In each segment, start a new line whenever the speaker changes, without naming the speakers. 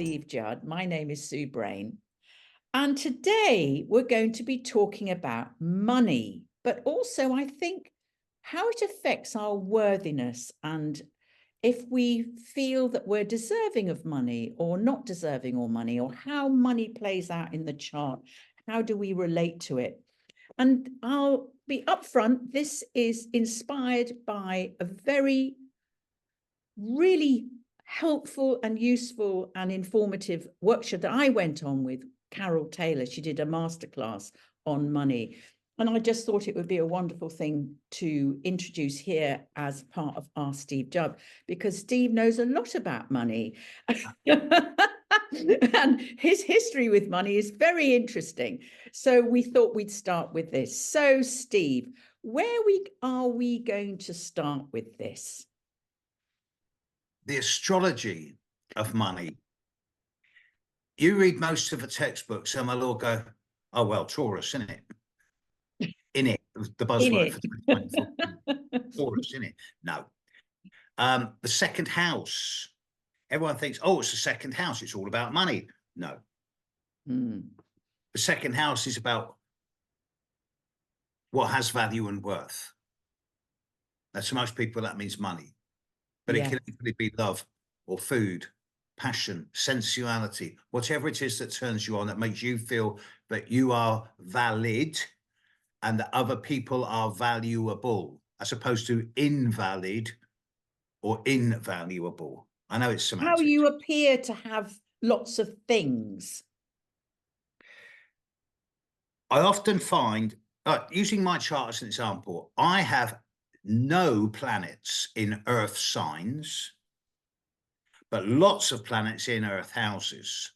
Steve Judd. My name is Sue Brayne. And today we're going to be talking about money, but also I think how it affects our worthiness and if we feel that we're deserving of money or not deserving of money, or how money plays out in the chart. How do we relate to it? And I'll be upfront, this is inspired by a very, really helpful and useful and informative workshop that I went on with Carol Taylor. She did a masterclass on money. And I just thought it would be a wonderful thing to introduce here as part of our Steve Judd, because Steve knows a lot about money. And his history with money is very interesting. So we thought we'd start with this. So Steve, where are we going to start with this?
The astrology of money. You read most of the textbooks and they'll all go, oh, well, Taurus, isn't it? In it, the buzzword for 2024. Taurus, isn't it? No. The second house. Everyone thinks, oh, it's the second house. It's all about money. No. The second house is about what has value and worth. Now, to most people, that means money. But it can equally be love or food, passion, sensuality, whatever it is that turns you on, that makes you feel that you are valid and that other people are valuable, as opposed to invalid or invaluable. I know it's semantics.
How you appear to have lots of things.
I often find, using my chart as an example, I have no planets in Earth signs, but lots of planets in Earth houses.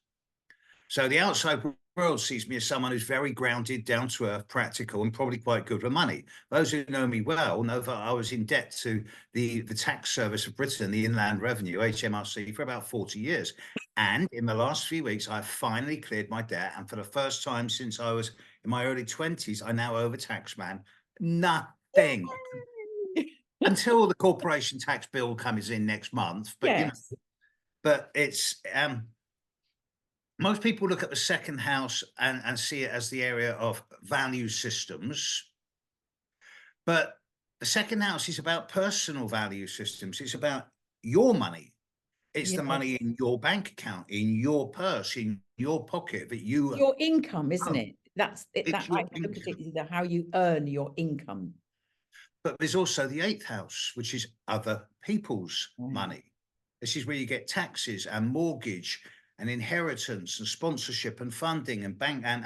So the outside world sees me as someone who's very grounded, down to earth, practical, and probably quite good with money. Those who know me well know that I was in debt to the tax service of Britain, the Inland Revenue, HMRC, for about 40 years. And in the last few weeks, I've finally cleared my debt. And for the first time since I was in my early 20s, I now owe a tax man nothing. Until the corporation tax bill comes in next month. But, you know, but it's... most people look at the second house and see it as the area of value systems. But the second house is about personal value systems. It's about your money. It's the money in your bank account, in your purse, in your pocket that you...
Your income, isn't it? That's it. That I look at it is how you earn your income.
But there's also the eighth house, which is other people's money. This is where you get taxes and mortgage and inheritance and sponsorship and funding and bank and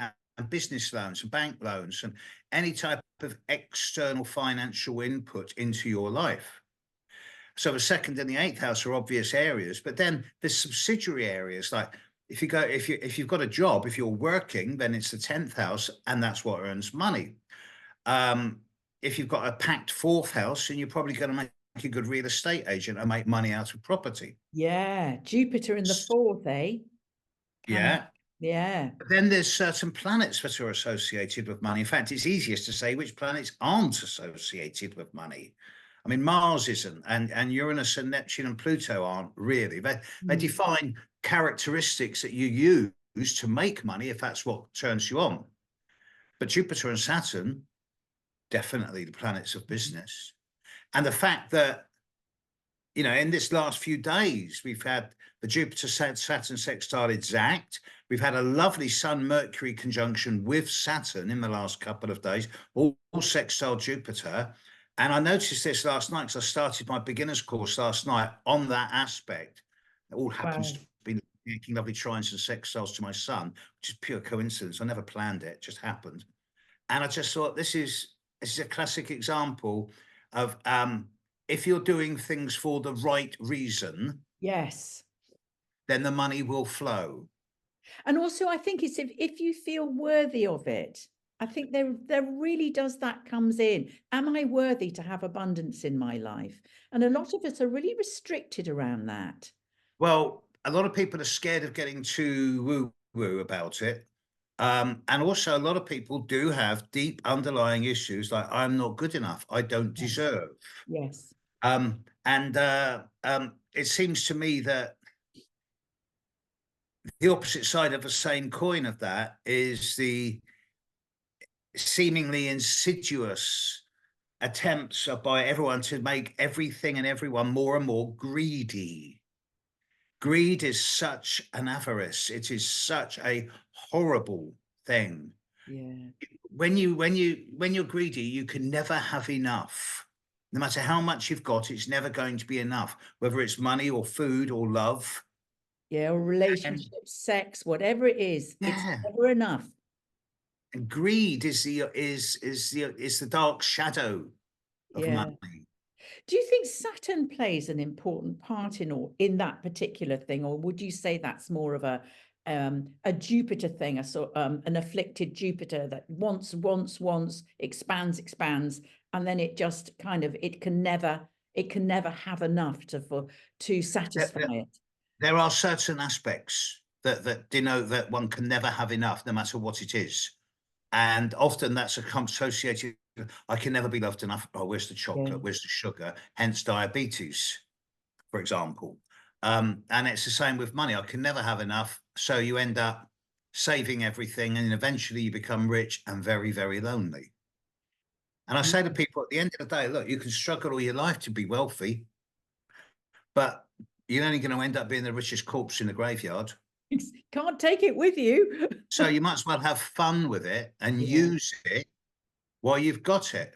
business loans and bank loans and any type of external financial input into your life. So the second and the eighth house are obvious areas, but then there's subsidiary areas. Like if you've got a job, if you're working, then it's the 10th house, and that's what earns money. If you've got a packed fourth house, and you're probably going to make a good real estate agent and make money out of property.
Yeah, Jupiter in the fourth, eh?
Yeah.
Yeah.
But then there's certain planets that are associated with money. In fact, it's easiest to say which planets aren't associated with money. I mean, Mars isn't, and Uranus and Neptune and Pluto aren't really. They define characteristics that you use to make money, if that's what turns you on. But Jupiter and Saturn, definitely the planets of business. And the fact that, you know, in this last few days, we've had the Jupiter-Saturn sextile exact. We've had a lovely Sun-Mercury conjunction with Saturn in the last couple of days, all sextile Jupiter. And I noticed this last night because I started my beginner's course last night on that aspect. It all happens to be making lovely trines and sextiles to my sun, which is pure coincidence. I never planned it, it just happened. And I just thought this is a classic example of if you're doing things for the right reason, then the money will flow.
And also, I think it's if you feel worthy of it, I think there really does, that comes in. Am I worthy to have abundance in my life? And a lot of us are really restricted around that.
Well, a lot of people are scared of getting too woo-woo about it. And also a lot of people do have deep underlying issues like I'm not good enough, I don't deserve.
Yes.
It seems to me that the opposite side of the same coin of that is the seemingly insidious attempts by everyone to make everything and everyone more and more greedy. Greed is such an avarice. It is such a horrible thing.
Yeah.
When you're greedy, you can never have enough. No matter how much you've got, it's never going to be enough, whether it's money or food or love.
Yeah, or
And
relationships, sex, whatever it is, it's
yeah,
never enough.
and greed is the dark shadow of
Yeah.
money.
Do you think Saturn plays an important part in that particular thing, or would you say that's more of a Jupiter thing, an afflicted Jupiter that wants, expands, and then it just kind of it can never have enough to satisfy
There,
it.
there are certain aspects that denote that one can never have enough, no matter what it is. And often that's associated with, I can never be loved enough. Oh, where's the
Yeah.
chocolate? Where's the sugar? Hence diabetes, for example. And it's the same with money. I can never have enough. So you end up saving everything and eventually you become rich and very, very lonely. And I say to people at the end of the day, look, you can struggle all your life to be wealthy, but you're only going to end up being the richest corpse in the graveyard.
Can't take it with you.
So you might as well have fun with it and
Yeah.
use it while you've got it.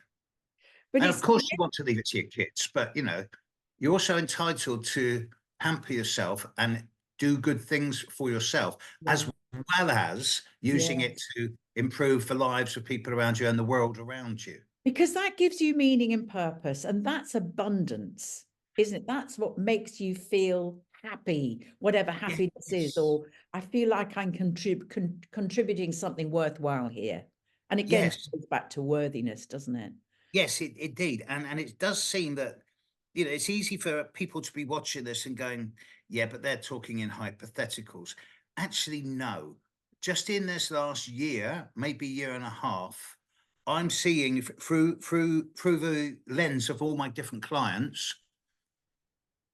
But
And of
it's
course, you want to leave it to your kids, but you're also entitled to pamper yourself and do good things for yourself,
yeah,
as well as using
yeah.
it to improve the lives of people around you and the world around you.
Because that gives you meaning and purpose, and that's abundance, isn't it? That's what makes you feel happy, whatever happiness is,
Yes.
or I feel like I'm contributing something worthwhile here. And again,
Yes.
it goes back to worthiness, doesn't it?
Yes, it did. And it does seem that, it's easy for people to be watching this and going, yeah, but they're talking in hypotheticals. Actually, no. Just in this last year, maybe year and a half, I'm seeing through the lens of all my different clients,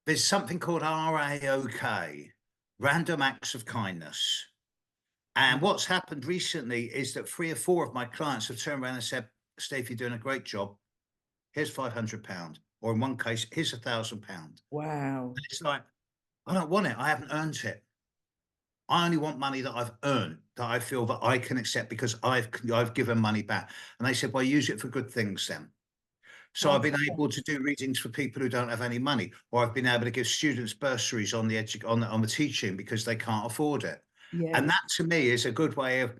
there's something called RAOK, random acts of kindness. And what's happened recently is that 3 or 4 of my clients have turned around and said, Steve, you're doing a great job. Here's £500. Or in one case, here's £1,000.
Wow.
It's like, I don't want it. I haven't earned it. I only want money that I've earned, that I feel that I can accept because I've given money back. And they said, well, use it for good things then. So I've been able to do readings for people who don't have any money, or I've been able to give students bursaries on the teaching because they can't afford it.
Yeah.
And that to me is a good way of,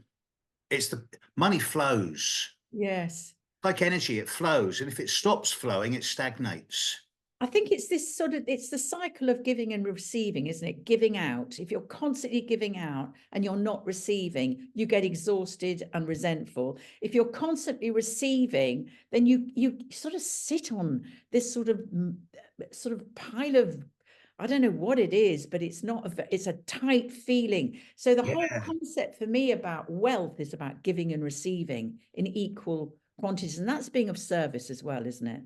it's the money flows.
Yes.
Like energy, it flows. And if it stops flowing, it stagnates.
I think it's it's the cycle of giving and receiving, isn't it? Giving out. If you're constantly giving out and you're not receiving, you get exhausted and resentful. If you're constantly receiving, then you sort of sit on this sort of pile of, I don't know what it is, but it's a tight feeling. So the whole
Yeah.
concept for me about wealth is about giving and receiving in equal quantities. And that's being of service as well, isn't it?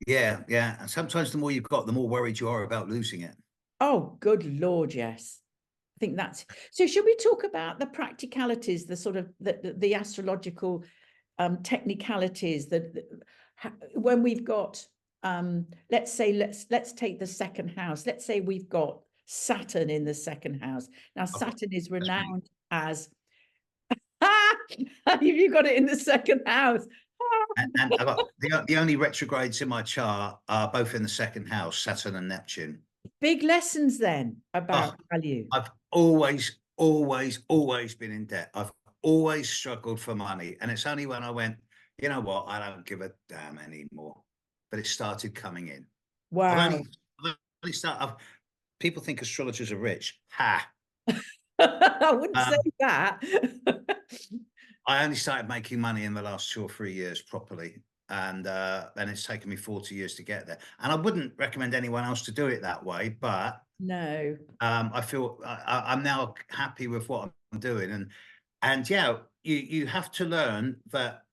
Yeah, yeah. And sometimes the more you've got, the more worried you are about losing it.
Oh, good Lord, yes. I think that's so. Should we talk about the practicalities, the sort of the astrological technicalities that when we've got let's say let's take the second house. Let's say we've got Saturn in the second house. Now Saturn is
That's me.
renowned as you've got it in the second house.
And I got the only retrogrades in my chart are both in the second house, Saturn and Neptune.
Big lessons then
Oh,
about value.
I've always been in debt. I've always struggled for money. And it's only when I went, you know what, I don't give a damn anymore. But it started coming in. I've
Wow.
only, I've only started, people think astrologers are rich. Ha.
I wouldn't say
Um,
that.
I only started making money in the last 2 or 3 years properly. And it's taken me 40 years to get there. And I wouldn't recommend anyone else to do it that way, but
No.
I feel I'm now happy with what I'm doing. And yeah, you have to learn that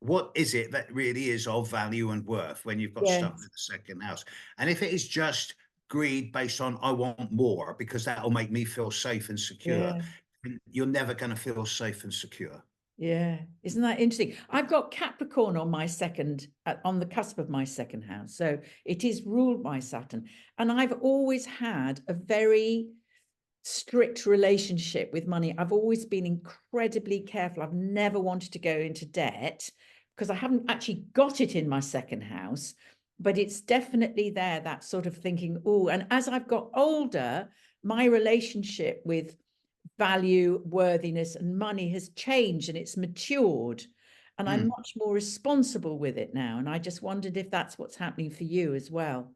what is it that really is of value and worth when you've got stuff in
Yes.
the second house. And if it is just greed based on I want more because that'll make me feel safe and secure,
Yeah.
you're never going to feel safe and secure.
Yeah, isn't that interesting? I've got Capricorn on my second, on the cusp of my second house. So it is ruled by Saturn. And I've always had a very strict relationship with money. I've always been incredibly careful. I've never wanted to go into debt because I haven't actually got it in my second house, but it's definitely there, that sort of thinking, oh, and as I've got older, my relationship with value, worthiness, and money has changed and it's matured. And I'm much more responsible with it now. And I just wondered if that's what's happening for you as well.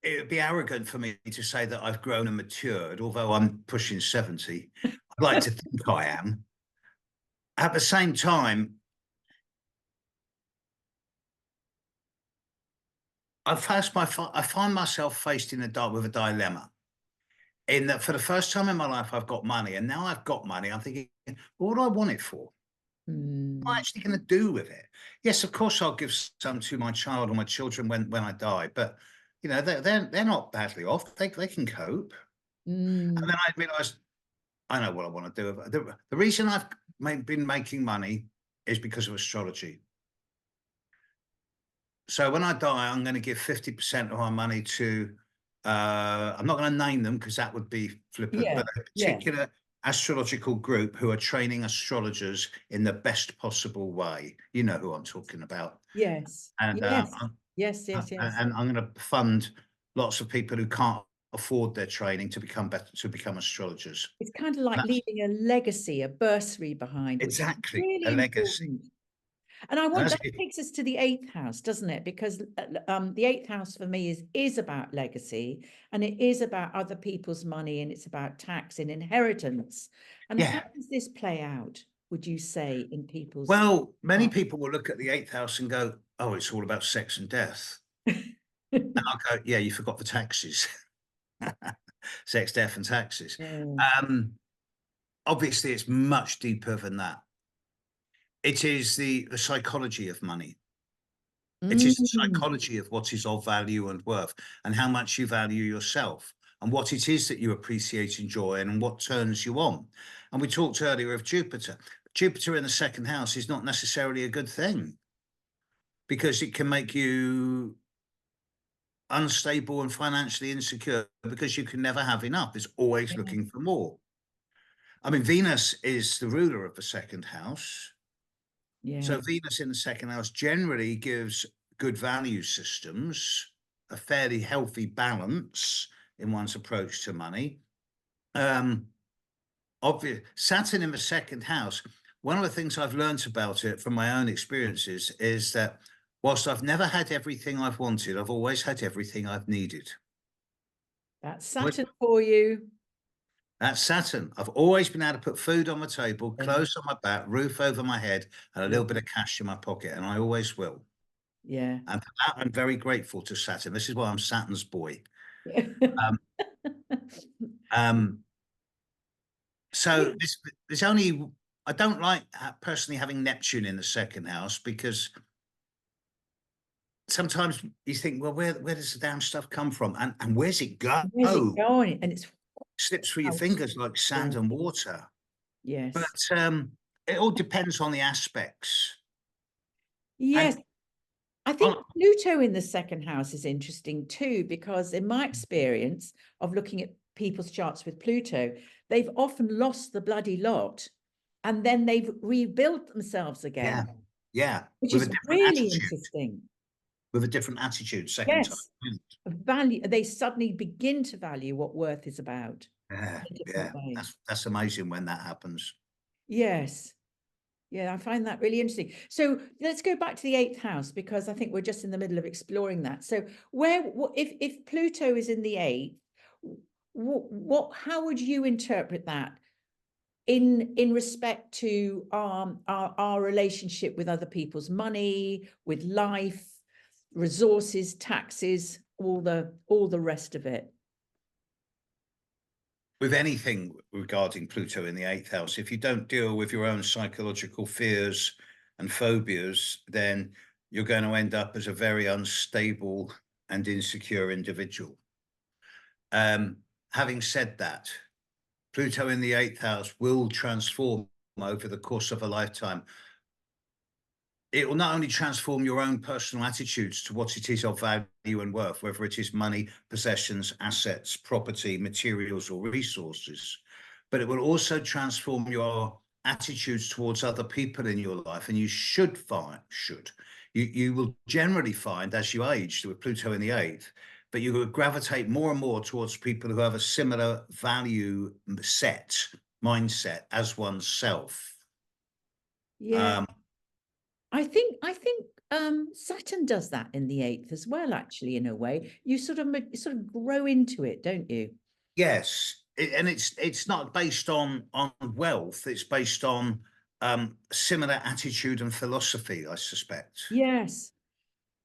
It would be arrogant for me to say that I've grown and matured, although I'm pushing 70. I'd like to think I am. At the same time, I find myself faced in the dark with a dilemma. In that, for the first time in my life, I've got money, and now I've got money. I'm thinking, well, what do I want it for? What am I actually going to do with it? Yes, of course, I'll give some to my child or my children when I die, but you know, they're not badly off. They can cope. And then I realised I know what I want to do with it. The reason I've been making money is because of astrology. So when I die, I'm going to give 50% of my money to, I'm not going to name them because that would be flippant,
Yeah,
but a
yeah,
particular astrological group who are training astrologers in the best possible way. You know who I'm talking about.
yes,
And
yes, yes, yes, yes.
and I'm going to fund lots of people who can't afford their training to become astrologers.
It's kind of like
That's
leaving a legacy, a bursary behind, which is
exactly
really
a legacy.
important. And I
And
want
that's
that takes us to the eighth house, doesn't it? Because the eighth house for me is about legacy, and it is about other people's money, and it's about tax and inheritance. And how
yeah.
does this play out, would you say, in people's
Well, many
hearts?
people will look at the eighth house and go, "Oh, it's all about sex and death." And I'll go, "Yeah, you forgot the taxes, sex, death, and taxes."
Yeah.
Um, Obviously, it's much deeper than that. It is the psychology of money. It is the
Mm,
psychology of what is of value and worth, and how much you value yourself, and what it is that you appreciate, enjoy, and what turns you on. And we talked earlier of Jupiter. Jupiter in the second house is not necessarily a good thing because it can make you unstable and financially insecure because you can never have enough. It's always
yeah,
looking for more. I mean, Venus is the ruler of the second house.
yeah,
So Venus in the second house generally gives good value systems, a fairly healthy balance in one's approach to money. Obvious Saturn in the second house. One of the things I've learned about it from my own experiences is that whilst I've never had everything I've wanted, I've always had everything I've needed.
that's Saturn for you.
That's Saturn. I've always been able to put food on my table,
Yeah,
clothes on my back, roof over my head, and a
yeah,
little bit of cash in my pocket, and I always will.
yeah.
And for that, I'm very grateful to Saturn. This is why I'm Saturn's boy. Um, um, so there's only, I don't like personally having Neptune in the second house because sometimes you think, well, where does the damn stuff come from? And where's it go?
Where's it going? And it's
Slips through your
out.
fingers like
Yeah,
sand and water. But
yes.
it all depends on the aspects.
Yes,
And
I think
on,
Pluto in the second house is interesting too, because in my experience of looking at people's charts with Pluto, they've often lost the bloody lot and then they've rebuilt themselves
yeah,
again,
yeah,
which
with a
is
different
really
attitude,
interesting.
second time.
Yes, value, they suddenly begin to value what worth is about
Yeah,
in a different
yeah,
way.
that's amazing when that happens.
Yes. Yeah, I find that really interesting. So let's go back to the eighth house because I think we're just in the middle of exploring that. So if Pluto is in the eighth, how would you interpret that in respect to our relationship with other people's money, with life, resources, taxes, all the rest of it?
With anything regarding Pluto in the eighth house, if you don't deal with your own psychological fears and phobias, then you're going to end up as a very unstable and insecure individual. Having said that, Pluto in the 8th house will transform over the course of a lifetime. It will not only transform your own personal attitudes to what it is of value and worth, whether it is money, possessions, assets, property, materials, or resources, but it will also transform your attitudes towards other people in your life. And you you will generally find as you age with Pluto in the 8th, but you will gravitate more and more towards people who have a similar value mindset as oneself.
Yeah. I think Saturn does that in the 8th as well, actually, in a way. You sort of grow into it, don't you?
Yes, and it's not based on wealth. It's based on similar attitude and philosophy, I suspect.
Yes.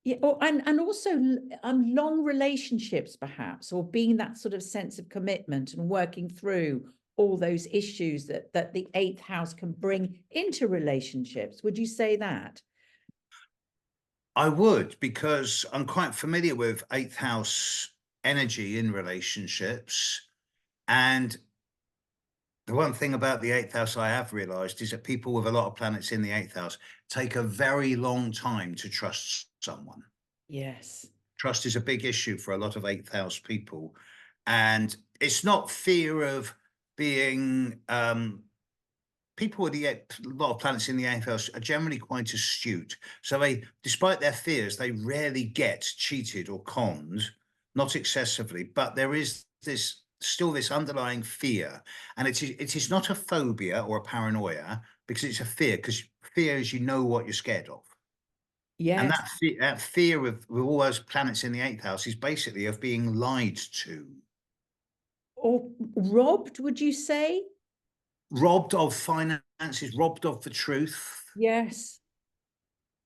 Yeah, and also long relationships, perhaps, or being that sort of sense of commitment and working through all those issues that the 8th house can bring into relationships. Would you say that?
I would, because I'm quite familiar with 8th house energy in relationships. And the one thing about the 8th house I have realized is that people with a lot of planets in the 8th house take a very long time to trust someone.
Yes.
Trust is a big issue for a lot of 8th house people. And it's not fear of being people with a lot of planets in the 8th house are generally quite astute. So they, despite their fears, they rarely get cheated or conned, not excessively, but there is this still this underlying fear. And it is not a phobia or a paranoia, because it's a fear, because fear is you know what you're scared of. And
Yes.
that fear of with all those planets in the 8th house is basically of being lied to.
Or robbed, would you say?
Robbed of finances, robbed of the truth.
Yes.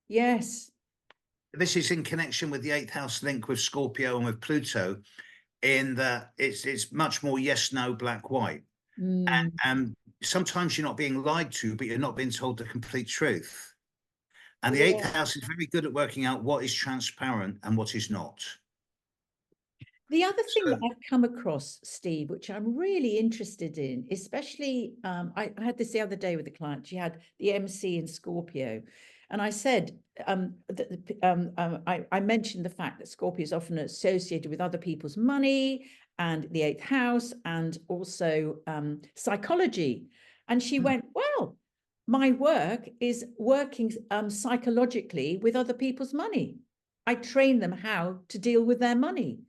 Yes.
This is in connection with the 8th house link with Scorpio and with Pluto, in that it's much more yes, no, black, white.
Mm.
And sometimes you're not being lied to, but you're not being told the complete truth. And the 8th
Yeah.
house is very good at working out what is transparent and what is not.
The other thing
So
that I've come across, Steve, which I'm really interested in, especially I had this the other day with a client. She had the MC in Scorpio, and I said I mentioned the fact that Scorpio is often associated with other people's money and the 8th house, and also psychology. And she went, "Well, my work is working psychologically with other people's money. I train them how to deal with their money."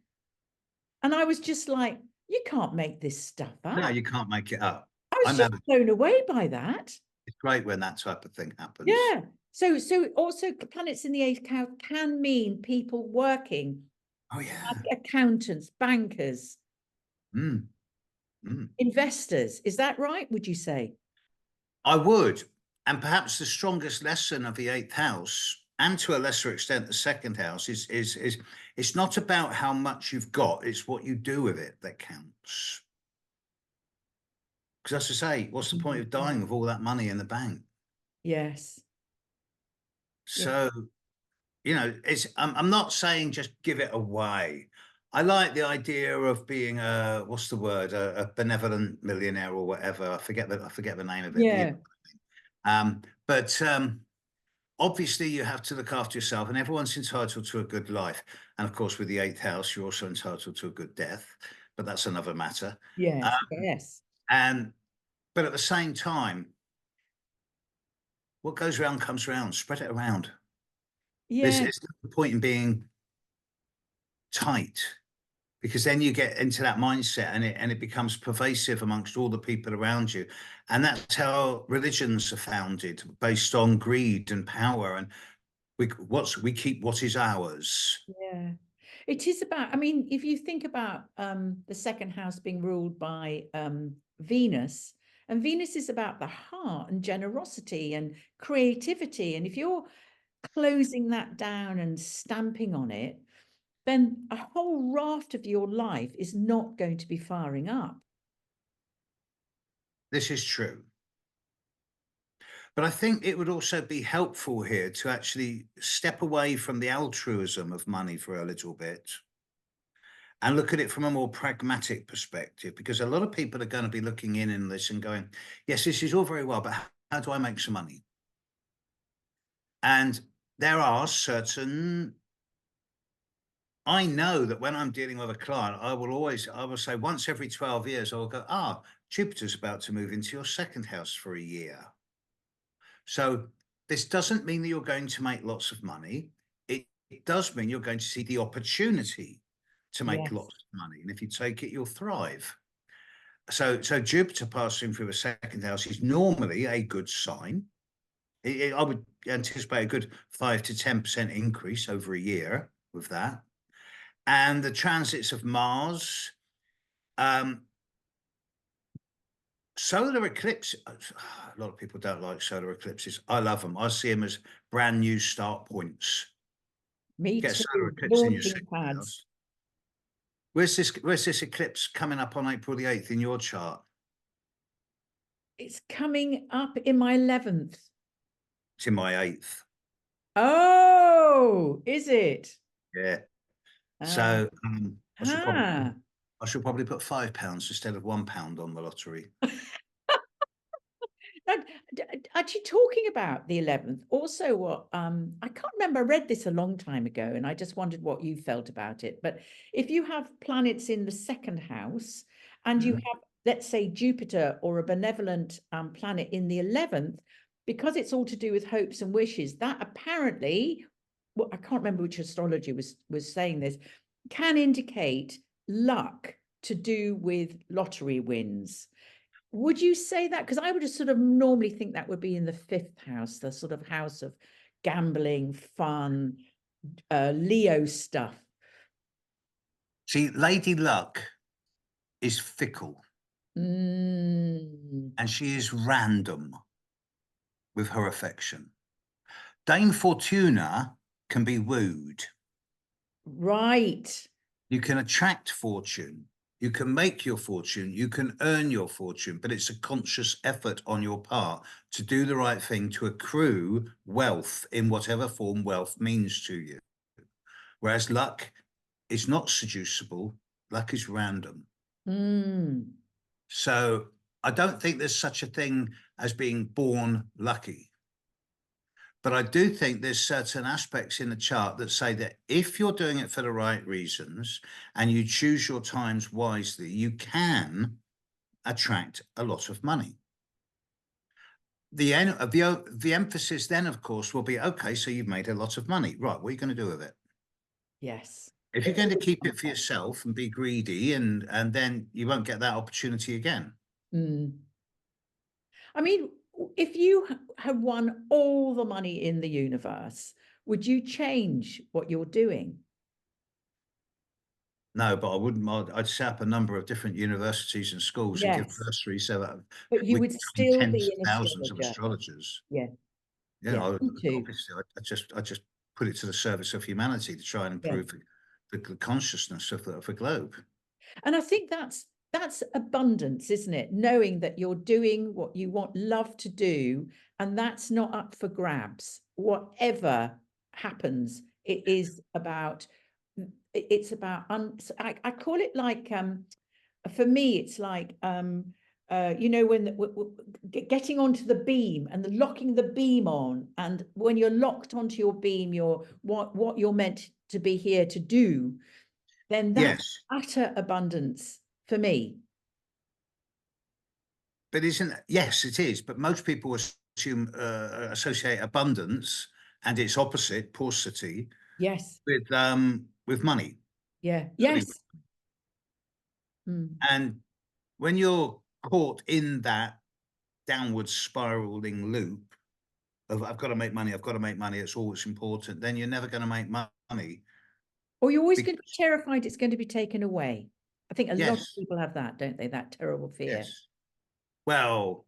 And I was just like, you can't make this stuff
no,
up.
you can't make it up.
I was
I'm
just
having
blown away by that.
it's great when that type of thing happens.
Yeah. So also planets in the 8th house can mean people working
Oh
as
yeah.
accountants, bankers,
Mm, mm.
investors. Is that right? Would you say?
I would. And perhaps the strongest lesson of the 8th house, and to a lesser extent the 2nd house, is it's not about how much you've got, it's what you do with it that counts. Because as I say, what's the point of dying with all that money in the bank?
Yes. Yeah.
So, it's I'm not saying just give it away. I like the idea of being a what's the word, a benevolent millionaire or whatever. I forget the name of it.
Yeah.
But obviously you have to look after yourself, and everyone's entitled to a good life. And of course, with the 8th house, you're also entitled to a good death, but that's another matter.
Yes.
Um,
Yes.
and but at the same time, what goes around comes around. Spread it around.
Yeah.
There's no point in being tight, because then you get into that mindset, and it becomes pervasive amongst all the people around you. And that's how religions are founded, based on greed and power. And we keep what is ours.
Yeah. It is about, I mean, if you think about the 2nd house being ruled by Venus, and Venus is about the heart and generosity and creativity. And if you're closing that down and stamping on it, then a whole raft of your life is not going to be firing up.
This is true. But I think it would also be helpful here to actually step away from the altruism of money for a little bit and look at it from a more pragmatic perspective, because a lot of people are going to be looking in this and going, yes, this is all very well, but how do I make some money? And there are certain, I know that when I'm dealing with a client, I will say once every 12 years, I'll go, Jupiter's about to move into your second house for a year. So this doesn't mean that you're going to make lots of money. It does mean you're going to see the opportunity to make
Yes.
lots of money. And if you take it, you'll thrive. So Jupiter passing through a second house is normally a good sign. I would anticipate a good 5 to 10% increase over a year with that. And the transits of Mars, solar eclipse. A lot of people don't like solar eclipses. I love them. I see them as brand new start points.
Me
Get a solar
too.
eclipse in your
Launching
second
pads.
house. Where's this eclipse coming up on April the 8th in your chart?
It's coming up in my 11th.
It's in my 8th.
Oh, is it?
Yeah.
Uh,
So
ah.
I should probably put £5 instead of £1 on the lottery.
And actually talking about the 11th, also what I can't remember, I read this a long time ago and I just wondered what you felt about it. But if you have planets in the second house and you have, let's say, Jupiter or a benevolent planet in the 11th, because it's all to do with hopes and wishes, that apparently, well, I can't remember which astrology was saying this, can indicate luck to do with lottery wins. Would you say that? Because I would just sort of normally think that would be in the fifth house, the sort of house of gambling, fun, Leo stuff.
See, Lady Luck is fickle
Mm,
and she is random with her affection. Dame Fortuna can be wooed.
right.
You can attract fortune. You can make your fortune. You can earn your fortune, but it's a conscious effort on your part to do the right thing to accrue wealth in whatever form wealth means to you. Whereas luck is not seducible. Luck is random.
Mm,
So I don't think there's such a thing as being born lucky. But I do think there's certain aspects in the chart that say that if you're doing it for the right reasons and you choose your times wisely, you can attract a lot of money. The emphasis then, of course, will be, okay, so you've made a lot of money. Right, what are you going to do with it?
yes.
If you're going to keep it for yourself and be greedy, and then you won't get that opportunity again.
Mm. I mean, if you had won all the money in the universe, would you change what you're doing?
No, but I wouldn't. I'd set up a number of different universities and schools and give
Yes,
bursaries so that
but you
we
would
could train
still
tens
be
of
an
thousands of
astrologer.
astrologers.
Yeah,
Yeah,
yeah, me too.
obviously, I just put it to the service of humanity to try and
Yeah.
improve the consciousness of the globe.
And I think that's abundance, isn't it? Knowing that you're doing what you love to do, and that's not up for grabs. Whatever happens, it's about I call it like for me, it's like you know, when getting onto the beam and locking the beam on, and when you're locked onto your beam, you're what you're meant to be here to do, then that's
Yes,
utter abundance for me.
but yes, it is. But most people assume associate abundance and its opposite, paucity,
Yes.
with money.
Yeah.
Purely.
Yes. Mm.
And when you're caught in that downward spiraling loop of I've got to make money, I've got to make money, it's always important, then you're never going to make money.
Or you're always going to be
Because,
terrified it's going to be taken away. I think a lot of
yes,
people have that, don't they? That terrible fear.
yes. Well,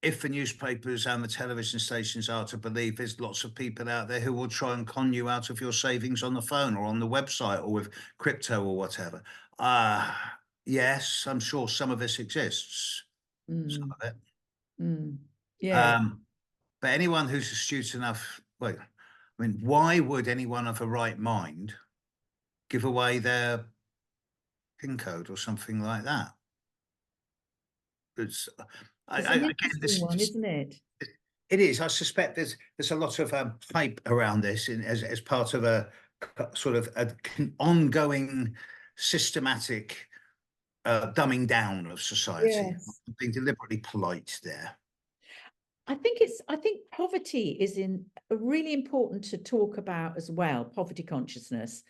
if the newspapers and the television stations are to believe, there's lots of people out there who will try and con you out of your savings on the phone or on the website or with crypto or whatever. Yes, I'm sure some of this exists. Some
Mm.
of it.
Mm. Yeah.
But anyone who's astute enough, well, I mean, why would anyone of a right mind give away their PIN code or something like that? It's,
It's an
again,
interesting one, isn't it?
it is. I suspect there's a lot of hype around this as part of a sort of ongoing systematic dumbing down of society.
Yes.
Being deliberately polite there.
I think poverty is really important to talk about as well, poverty consciousness.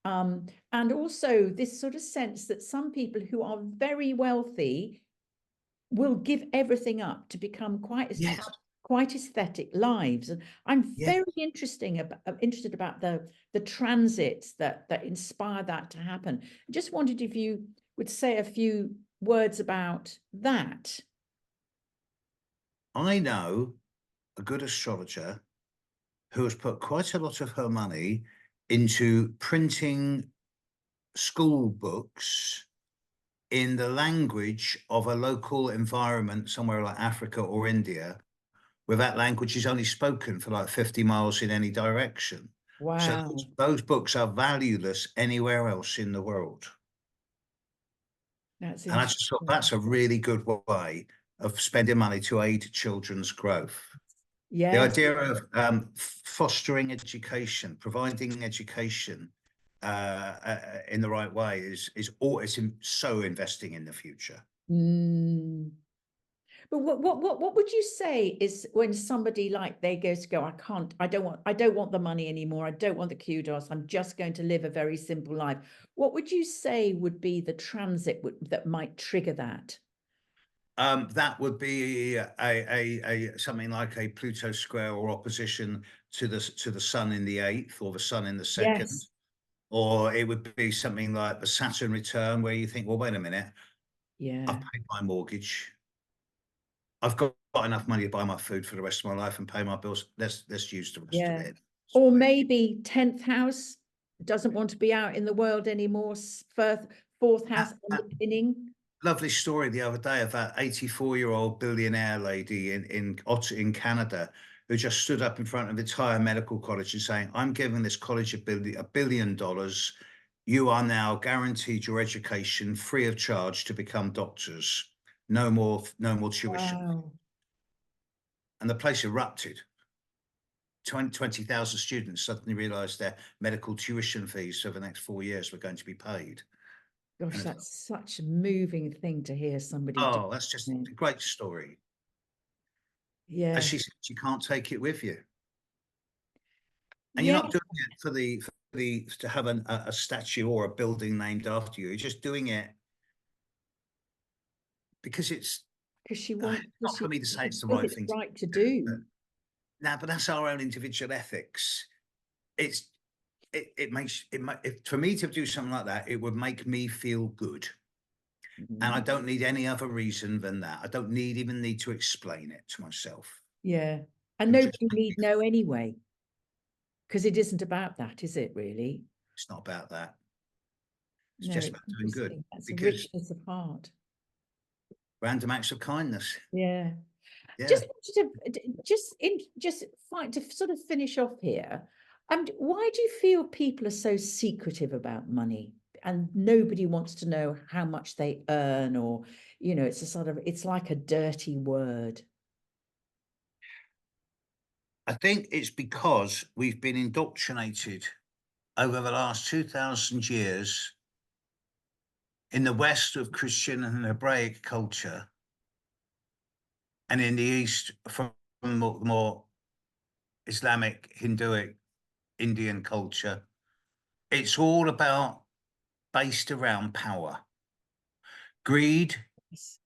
And also this sort of sense that some people who are very wealthy will give everything up to become
Yes.
quite aesthetic lives. And I'm
Yes.
very interested about the transits that inspire that to happen. I just wondered if you would say a few words about that.
I know a good astrologer who has put quite a lot of her money into printing school books in the language of a local environment somewhere like Africa or India, where that language is only spoken for like 50 miles in any direction. So
Wow.
those books are valueless anywhere else in the world.
That's
And I just thought
interesting.
that's a really good way of spending money to aid children's growth. The
Yes.
idea of fostering education, providing education in the right way is so investing in the future.
Mm. But what would you say is when somebody like they go, I don't want the money anymore. I don't want the kudos. I'm just going to live a very simple life. What would you say would be the transit that might trigger that?
That would be a something like a Pluto square or opposition to the Sun in the eighth or the Sun in the second,
Yes.
or it would be something like the Saturn return, where you think, well, wait a minute, I've
Yeah.
paid my mortgage, I've got enough money to buy my food for the rest of my life and pay my bills. Let's use the rest of
Yeah.
it.
Or maybe 10th house doesn't want to be out in the world anymore. Fourth house
That
underpinning.
lovely story the other day of that 84-year-old billionaire lady in Canada who just stood up in front of the entire medical college and saying, I'm giving this college $1 billion. You are now guaranteed your education free of charge to become doctors. No more tuition.
Wow.
And the place erupted. 20,000 students suddenly realized their medical tuition fees for the next 4 years were going to be paid.
Gosh,
And
that's such a moving thing to hear somebody do.
oh, that's just a great story. As
Yeah.
she said, you can't take it with you. And you're
Yeah.
not doing it for the to have a statue or a building named after you. You're just doing it because it's
Because she
not
wants, because
for me to
she
say it's the
feels
right
it's
thing to
right to
do. But
do.
now, but that's our own individual ethics. It's it makes for me to do something like that, it would make me feel good. And I
Mm.
don't need any other reason than that. I don't even need to explain it to myself.
Yeah. And
It would just
nobody
make
need
me feel
know anyway, because it isn't about that, is it really?
it's not about that. It's
No,
just
it's
about doing good
interesting. That's a
because
richness of heart.
random acts of kindness.
Yeah.
Yeah.
Just wanted to just find to sort of finish off here. Why do you feel people are so secretive about money and nobody wants to know how much they earn, or it's a sort of, it's like a dirty word.
I think it's because we've been indoctrinated over the last 2,000 years in the West with Christian and Hebraic culture, and in the East from more Islamic, Hinduic, Indian culture. It's all about based around power, greed.
Yes.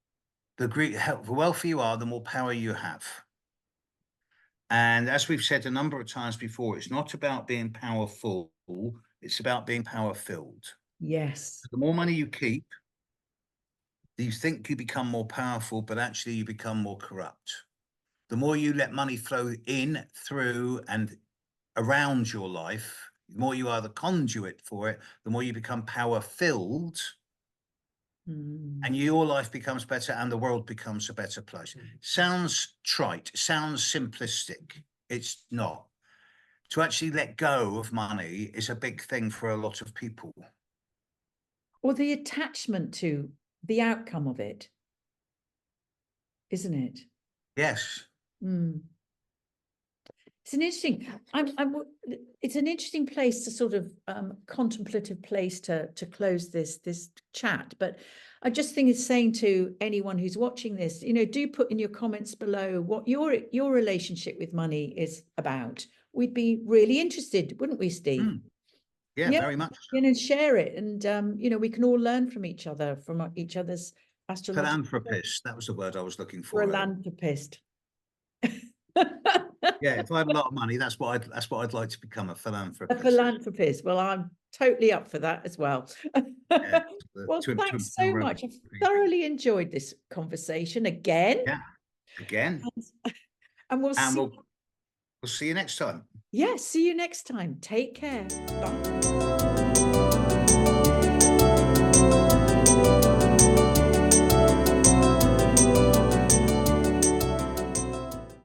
The wealthier you are, the more power you have. And as we've said a number of times before, it's not about being powerful, it's about being power filled.
Yes.
The more money you keep, you think you become more powerful, but actually you become more corrupt. The more you let money flow in, through, and around your life, the more you are the conduit for it, the more you become power filled, and your life becomes better and the world becomes a better place. Sounds trite, sounds simplistic. It's not. To actually let go of money is a big thing for a lot of people.
Or the attachment to the outcome of it, isn't it?
Yes.
It's an interesting, it's an interesting place to sort of contemplative place to close this chat. But I just think it's saying to anyone who's watching this, you know, do put in your comments below what your relationship with money is about. We'd be really interested, wouldn't we, Steve?
Yeah, very much so.
You know, share it, and you know, we can all learn from each other, from each other's astrological.
Philanthropist, that was the word I was looking for.
Philanthropist.
Yeah, if I had a lot of money, that's what I'd like to become, a
A
philanthropist.
philanthropist. Well, I'm totally up for that as well.
Yeah,
Well, thanks so much. I've thoroughly enjoyed this conversation again.
Yeah, again.
And we'll see.
We'll see you next time.
Yeah, see you next time. Take care. Bye.